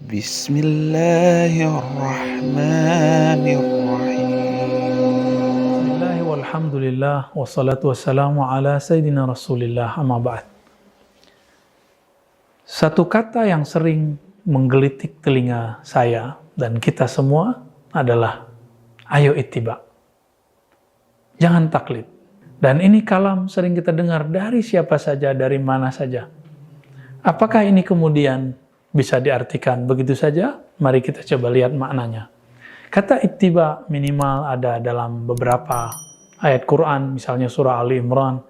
Bismillahirrahmanirrahim. Bismillah walhamdulillah wassalatu wassalamu ala sayyidina Rasulillah amma ba'd. Satu kata yang sering menggelitik telinga saya dan kita semua adalah ayo ittiba. Jangan taklid. Dan ini kalam sering kita dengar dari siapa saja, dari mana saja. Apakah ini kemudian bisa diartikan begitu saja? Mari kita coba lihat maknanya. Kata ittiba minimal ada dalam beberapa ayat Quran, misalnya surah Ali Imran,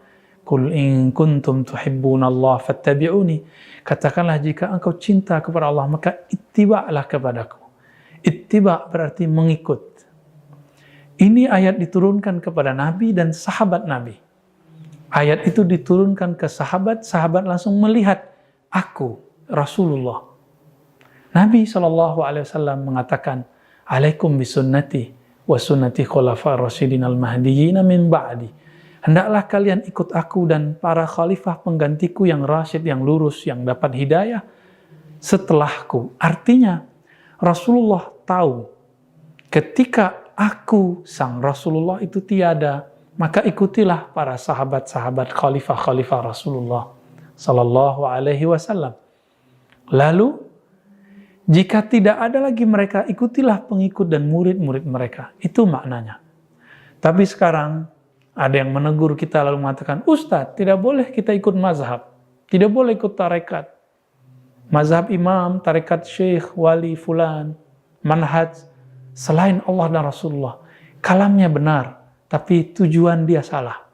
Qul in kuntum tuhibbunallaha fattabi'uni. Katakanlah jika engkau cinta kepada Allah, maka ittiba'lah kepadaku. Ittiba berarti mengikut. Ini ayat diturunkan kepada Nabi dan sahabat Nabi. Ayat itu diturunkan ke sahabat, sahabat langsung melihat aku, Rasulullah. Nabi SAW mengatakan, Alaikum bisunnati wa sunnati khulafa rasyidin al-mahdiyyin min ba'di. Hendaklah kalian ikut aku dan para khalifah penggantiku yang rasyid, yang lurus, yang dapat hidayah setelahku. Artinya, Rasulullah tahu ketika aku, sang Rasulullah itu tiada, maka ikutilah para sahabat-sahabat khalifah-khalifah Rasulullah sallallahu alaihi wasallam. Lalu, jika tidak ada lagi mereka, ikutilah pengikut dan murid-murid mereka. Itu maknanya. Tapi sekarang, ada yang menegur kita lalu mengatakan, Ustadz, tidak boleh kita ikut mazhab. Tidak boleh ikut tarekat. Mazhab imam, tarekat syekh, wali, fulan, manhaj, selain Allah dan Rasulullah. Kalamnya benar, tapi tujuan dia salah.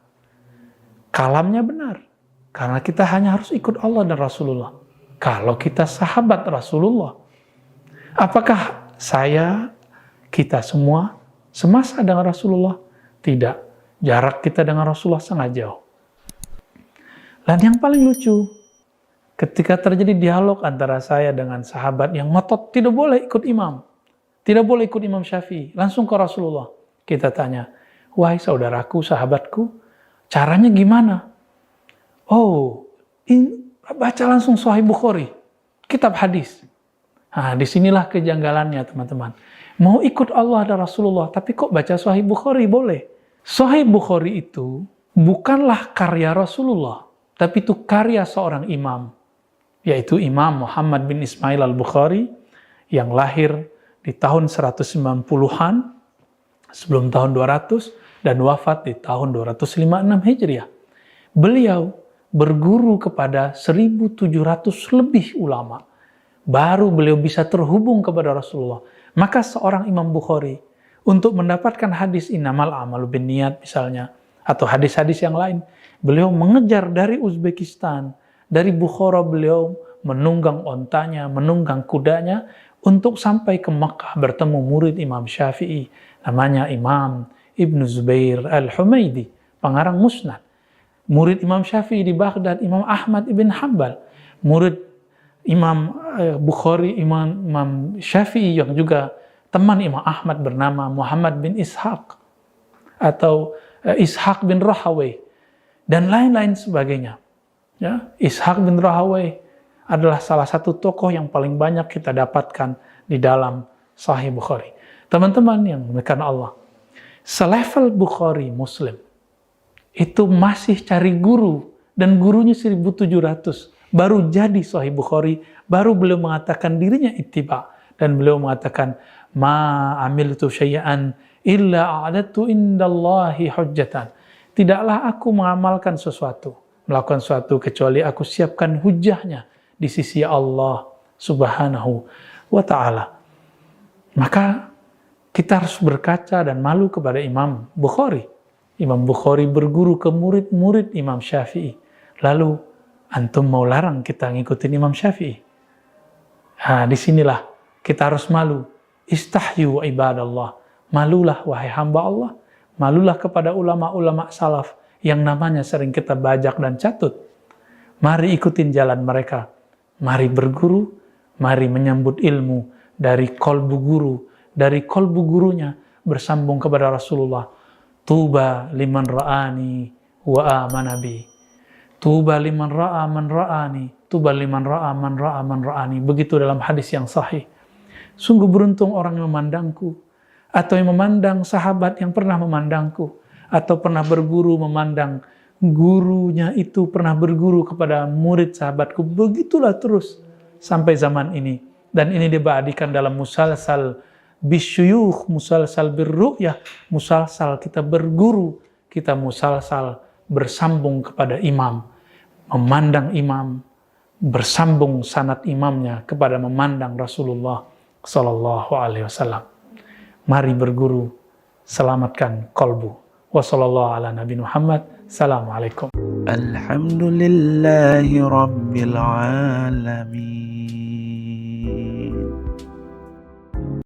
Kalamnya benar, karena kita hanya harus ikut Allah dan Rasulullah. Kalau kita sahabat Rasulullah, apakah kita semua semasa dengan Rasulullah? Tidak. Jarak kita dengan Rasulullah sangat jauh. Dan yang paling lucu, ketika terjadi dialog antara saya dengan sahabat yang ngotot tidak boleh ikut imam, tidak boleh ikut Imam Syafi'i, langsung ke Rasulullah. Kita tanya, wahai saudaraku, sahabatku, caranya gimana? Oh, baca langsung Sahih Bukhari, kitab hadis. Nah, disinilah kejanggalannya, teman-teman. Mau ikut Allah dan Rasulullah, tapi kok baca Sahih Bukhari? Boleh. Sahih Bukhari itu bukanlah karya Rasulullah, tapi itu karya seorang imam, yaitu Imam Muhammad bin Ismail al-Bukhari, yang lahir di tahun 190-an, sebelum tahun 200, dan wafat di tahun 256 Hijriah. Beliau berguru kepada 1.700 lebih ulama. Baru beliau bisa terhubung kepada Rasulullah. Maka seorang Imam Bukhari, untuk mendapatkan hadis innamal a'malu binniyat misalnya, atau hadis-hadis yang lain, beliau mengejar dari Uzbekistan, dari Bukhara beliau menunggang ontanya, menunggang kudanya, untuk sampai ke Makkah bertemu murid Imam Syafi'i, namanya Imam Ibnu Zubair al-Humaidi, pengarang Musnad. Murid Imam Syafi'i di Baghdad, Imam Ahmad ibn Hanbal. Murid Imam Bukhari, Imam Syafi'i yang juga teman Imam Ahmad bernama Muhammad bin Ishaq atau Ishaq bin Rahawai dan lain-lain sebagainya. Ya, Ishaq bin Rahawai adalah salah satu tokoh yang paling banyak kita dapatkan di dalam Sahih Bukhari. Teman-teman yang dimuliakan Allah, selevel Bukhari Muslim itu masih cari guru, dan gurunya 1.700 baru jadi Sahih Bukhari, baru beliau mengatakan dirinya ittiba, dan beliau mengatakan ma amiltu syai'an illa a'adatu indallahi hujjatan. Tidaklah aku mengamalkan sesuatu, melakukan sesuatu, kecuali aku siapkan hujahnya di sisi Allah Subhanahu wa ta'ala. Maka kita harus berkaca dan malu kepada Imam Bukhari. Imam Bukhari berguru ke murid-murid Imam Syafi'i. Lalu antum mau larang kita ngikutin Imam Syafi'i? Nah, disinilah kita harus malu. Istahyu ibadallah. Malulah wahai hamba Allah. Malulah kepada ulama-ulama salaf yang namanya sering kita bajak dan catut. Mari ikutin jalan mereka. Mari berguru, mari menyambut ilmu dari kolbu guru, dari kolbu gurunya bersambung kepada Rasulullah. Tuba liman ra'ani wa amana bi. Tuba liman ra'a man ra'ani, tuba liman ra'a man ra'a man ra'ani. Begitu dalam hadis yang sahih. Sungguh beruntung orang yang memandangku, atau yang memandang sahabat yang pernah memandangku, atau pernah berguru memandang gurunya itu pernah berguru kepada murid sahabatku. Begitulah terus sampai zaman ini. Dan ini diabadikan dalam musalsal bisyuyukh, musalsal birru'yah, musalsal kita berguru, kita musalsal bersambung kepada imam, memandang imam, bersambung sanad imamnya kepada memandang Rasulullah Sallallahu Alaihi Wasallam. Mari berguru, selamatkan kolbu. Wassallallahu ala Nabi Muhammad. Assalamualaikum. Alhamdulillahi Rabbil Alamin.